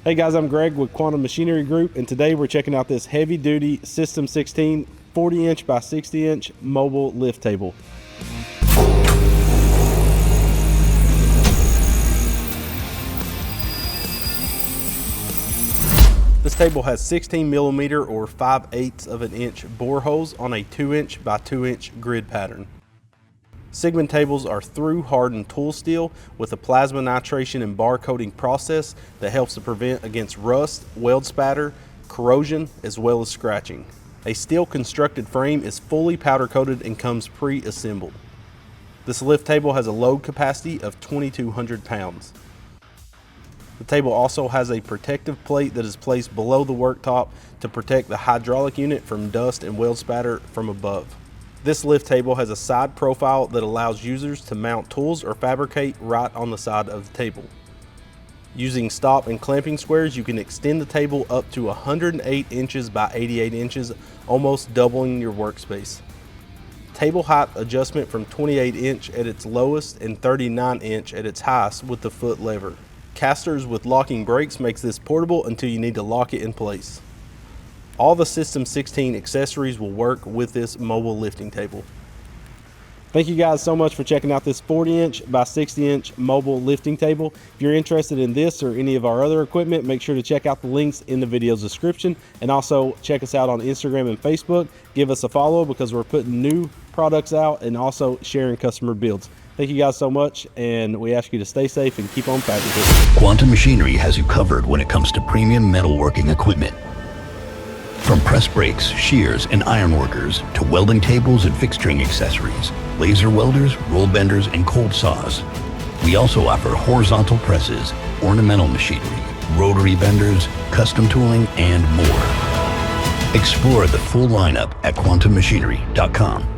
Hey guys, I'm Greg with Quantum Machinery Group, and today we're checking out this heavy-duty System 16 40-inch by 60-inch mobile lift table. This table has 16 millimeter or 5/8 of an inch bore holes on a 2-inch by 2-inch grid pattern. Siegmund tables are through hardened tool steel with a plasma nitration and bar coating process that helps to prevent against rust, weld spatter, corrosion, as well as scratching. A steel constructed frame is fully powder coated and comes pre-assembled. This lift table has a load capacity of 2,200 pounds. The table also has a protective plate that is placed below the worktop to protect the hydraulic unit from dust and weld spatter from above. This lift table has a side profile that allows users to mount tools or fabricate right on the side of the table. Using stop and clamping squares, you can extend the table up to 108 inches by 88 inches, almost doubling your workspace. Table height adjustment from 28 inch at its lowest and 39 inch at its highest with the foot lever. Casters with locking brakes makes this portable until you need to lock it in place. All the System 16 accessories will work with this mobile lifting table. Thank you guys so much for checking out this 40-inch by 60-inch mobile lifting table. If you're interested in this or any of our other equipment, make sure to check out the links in the video's description, and also check us out on Instagram and Facebook. Give us a follow because we're putting new products out and also sharing customer builds. Thank you guys so much, and we ask you to stay safe and keep on fabricating. Quantum Machinery has you covered when it comes to premium metalworking equipment. From press brakes, shears, and iron workers to welding tables and fixturing accessories, laser welders, roll benders, and cold saws. We also offer horizontal presses, ornamental machinery, rotary benders, custom tooling, and more. Explore the full lineup at quantummachinery.com.